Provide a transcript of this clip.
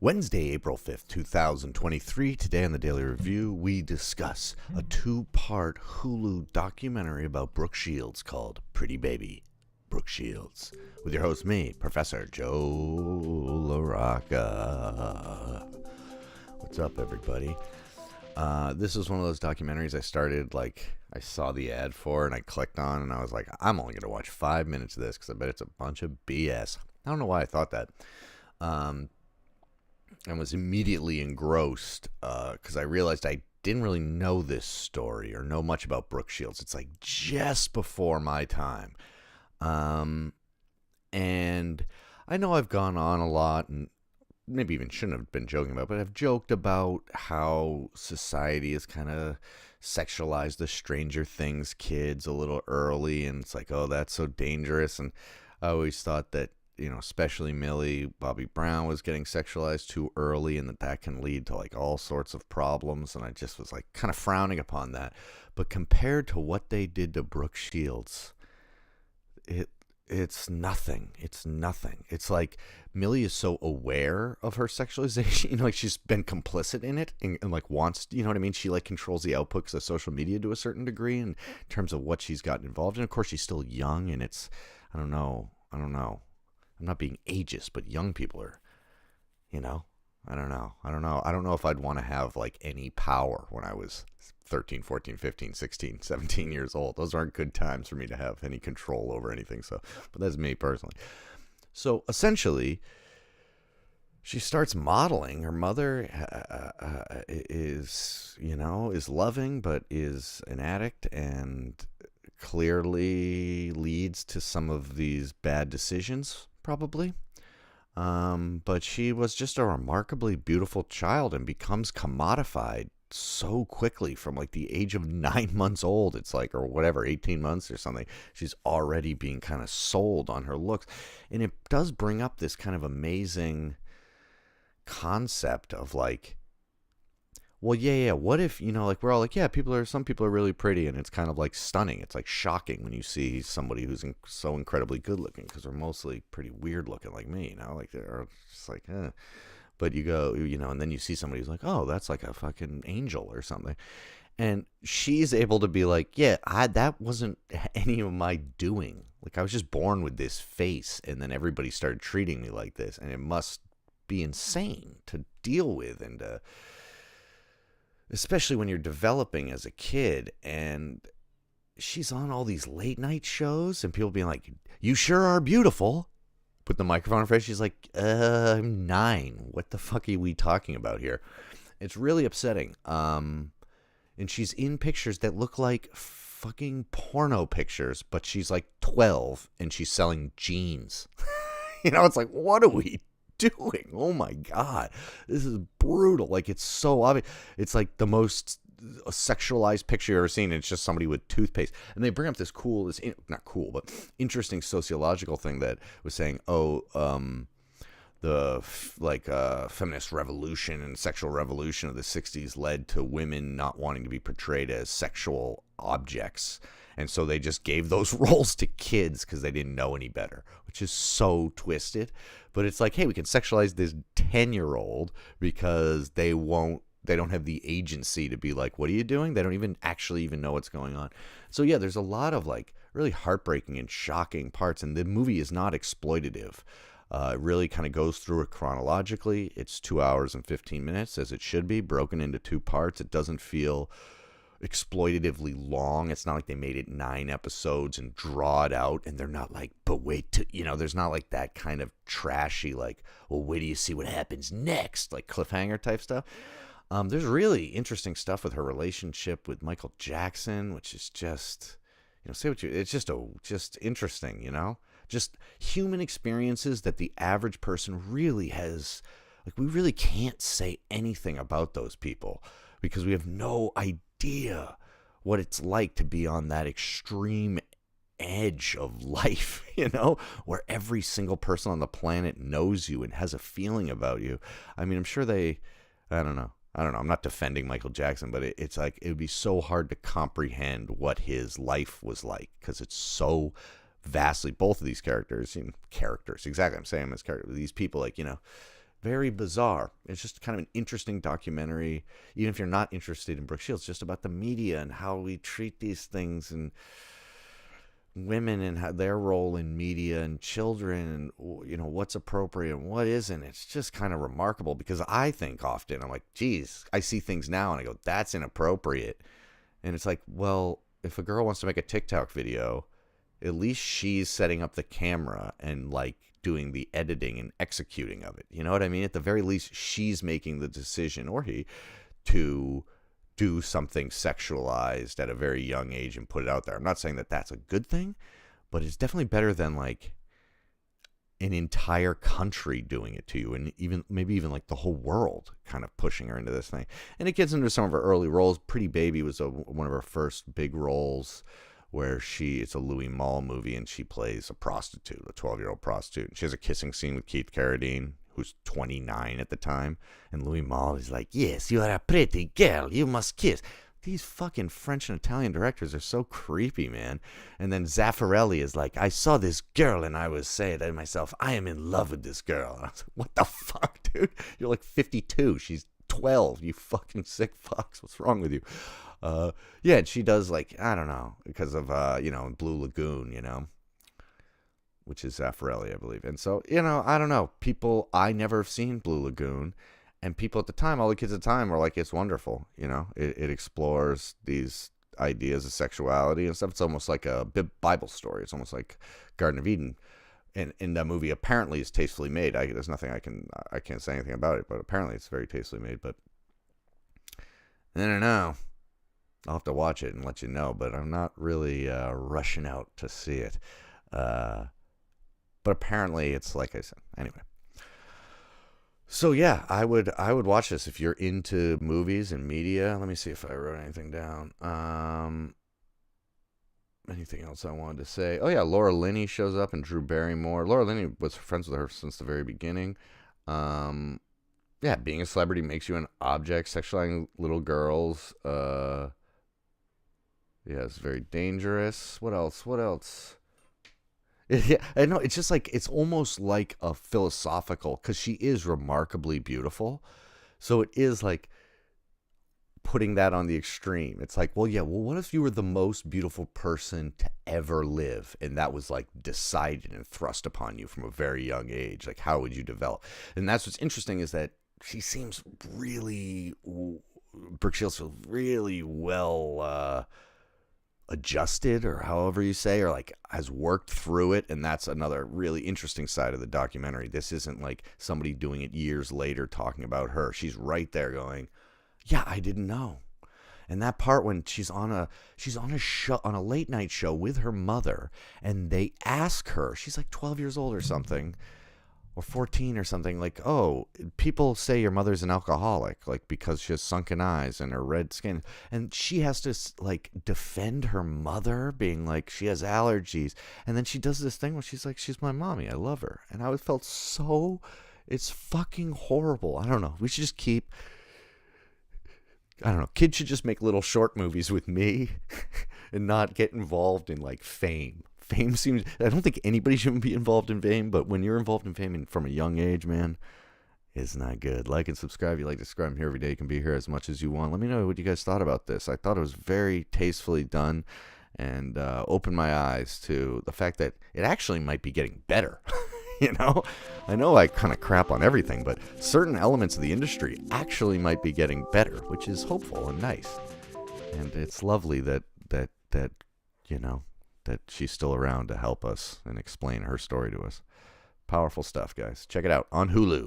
Wednesday, April 5th, 2023. Today on the Daily Review, we discuss a two-part Hulu documentary about Brooke Shields called Pretty Baby, Brooke Shields, with your host, me, Professor Joe LaRocca. What's up, everybody? This is one of those documentaries I started, I saw the ad for and I clicked on and I was like, I'm only going to watch 5 minutes of this because I bet it's a bunch of BS. I don't know why I thought that. And was immediately engrossed because I realized I didn't really know this story or know much about Brooke Shields. It's like just before my time. And I know I've gone on a lot and maybe even shouldn't have been joking about, but I've joked about how society has kind of sexualized the Stranger Things kids a little early. And it's like, oh, that's so dangerous. And I always thought that, especially Millie Bobby Brown was getting sexualized too early and that can lead to all sorts of problems. And I just was kind of frowning upon that. But compared to what they did to Brooke Shields, it's nothing. It's nothing. It's like Millie is so aware of her sexualization, she's been complicit in it and wants, you know what I mean? She controls the outputs of social media to a certain degree in terms of what she's gotten involved in. Of course, she's still young and it's, I don't know. I'm not being ageist, but young people are, I don't know. I don't know if I'd want to have any power when I was 13, 14, 15, 16, 17 years old. Those aren't good times for me to have any control over anything. But that's me personally. So essentially, she starts modeling. Her mother is loving, but is an addict and clearly leads to some of these bad decisions, probably. But she was just a remarkably beautiful child and becomes commodified so quickly from the age of 9 months old. It's or whatever, 18 months or something. She's already being kind of sold on her looks. And it does bring up this kind of amazing concept of well, yeah. What if, we're all some people are really pretty and it's kind of stunning. It's shocking when you see somebody who's so incredibly good looking because they're mostly pretty weird looking like me, they're just But you go, and then you see somebody who's oh, that's a fucking angel or something. And she's able to be that wasn't any of my doing. I was just born with this face and then everybody started treating me like this. And it must be insane to deal with and to, especially when you're developing as a kid. And she's on all these late night shows and people being you sure are beautiful. Put the microphone in her face. She's I'm 9. What the fuck are we talking about here? It's really upsetting. And she's in pictures that look like fucking porno pictures, but she's 12 and she's selling jeans. It's what are we doing? Oh my God. This is brutal. It's so obvious. It's the most sexualized picture you've ever seen. And it's just somebody with toothpaste. And they bring up this not cool, but interesting sociological thing that was saying, the feminist revolution and sexual revolution of the 60s led to women not wanting to be portrayed as sexual objects. And so they just gave those roles to kids because they didn't know any better, which is so twisted. But it's hey, we can sexualize this 10-year-old because they don't have the agency to be what are you doing? They don't even know what's going on. So yeah, there's a lot of really heartbreaking and shocking parts. And the movie is not exploitative. It really kind of goes through it chronologically. It's 2 hours and 15 minutes as it should be, broken into 2 parts. It doesn't feel exploitatively long. It's not they made it 9 episodes and draw it out and they're not but wait to, there's not that kind of trashy, well, wait till you see what happens next, cliffhanger type stuff. There's really interesting stuff with her relationship with Michael Jackson, which is just, it's just interesting, just human experiences that the average person really has. We really can't say anything about those people because we have no idea what it's like to be on that extreme edge of life, where every single person on the planet knows you and has a feeling about you. I mean, I'm sure I don't know. I'm not defending Michael Jackson, but it's it would be so hard to comprehend what his life was like because it's so vastly, both of these characters, exactly, I'm saying them as characters, these people Very bizarre. It's just kind of an interesting documentary, even if you're not interested in Brooke Shields, just about the media and how we treat these things and women and how their role in media and children and what's appropriate and what isn't. It's just kind of remarkable because I think often I'm like, geez, I see things now and I go, that's inappropriate. And it's like, well, if a girl wants to make a TikTok video, at least she's setting up the camera and like doing the editing and executing of it. You know what I mean? At the very least, she's making the decision, or he, to do something sexualized at a very young age and put it out there. I'm not saying that that's a good thing, but it's definitely better than like an entire country doing it to you, and maybe even like the whole world kind of pushing her into this thing. And it gets into some of her early roles. Pretty Baby was one of her first big roles, where it's a Louis Malle movie and she plays a prostitute, a 12-year-old prostitute. And she has a kissing scene with Keith Carradine, who's 29 at the time. And Louis Malle is like, yes, you are a pretty girl, you must kiss. These fucking French and Italian directors are so creepy, man. And then Zaffarelli is like, I saw this girl and I was saying to myself, I am in love with this girl. And I was like, what the fuck, dude? You're like 52. She's 12. You fucking sick fucks. What's wrong with you? Yeah, and she does like, I don't know, because of, Blue Lagoon, which is Zaffarelli, I believe. And so, I don't know. People, I never have seen Blue Lagoon. And people at the time, all the kids at the time were like, it's wonderful. It explores these ideas of sexuality and stuff. It's almost like a Bible story. It's almost like Garden of Eden. And that movie apparently is tastefully made. There's nothing I can't say anything about it, but apparently it's very tastefully made. But I don't know. I'll have to watch it and let you know, but I'm not really rushing out to see it. But apparently it's like I said. Anyway. So yeah, I would watch this if you're into movies and media. Let me see if I wrote anything down. Anything else I wanted to say? Oh yeah, Laura Linney shows up and Drew Barrymore. Laura Linney was friends with her since the very beginning. Yeah, being a celebrity makes you an object. Sexualizing little girls. Yeah, it's very dangerous. What else? Yeah, I know. It's just like, it's almost like a philosophical, because she is remarkably beautiful. So it is like putting that on the extreme. It's like, well, what if you were the most beautiful person to ever live? And that was like decided and thrust upon you from a very young age. Like, how would you develop? And that's what's interesting, is that she seems really, Brooke Shields feels really well adjusted, or however you say, or like has worked through it. And that's another really interesting side of the documentary. This isn't like somebody doing it years later talking about her. She's right there going, yeah, I didn't know. And that part when she's on a show, on a late night show with her mother, and they ask her, she's like 12 years old or something, or 14 or something, like, oh, people say your mother's an alcoholic, like, because she has sunken eyes and her red skin. And she has to, like, defend her mother, being like, she has allergies. And then she does this thing where she's like, she's my mommy, I love her. And I felt so, it's fucking horrible. I don't know. We should just keep, I don't know, kids should just make little short movies with me and not get involved in, like, fame. Fame seems, I don't think anybody should be involved in fame, but when you're involved in fame from a young age, man, it's not good. Like and subscribe. You like to subscribe. I'm here every day. You can be here as much as you want. Let me know what you guys thought about this. I thought it was very tastefully done, and opened my eyes to the fact that it actually might be getting better. I know I kind of crap on everything, but certain elements of the industry actually might be getting better, which is hopeful and nice. And it's lovely that she's still around to help us and explain her story to us. Powerful stuff, guys. Check it out on Hulu.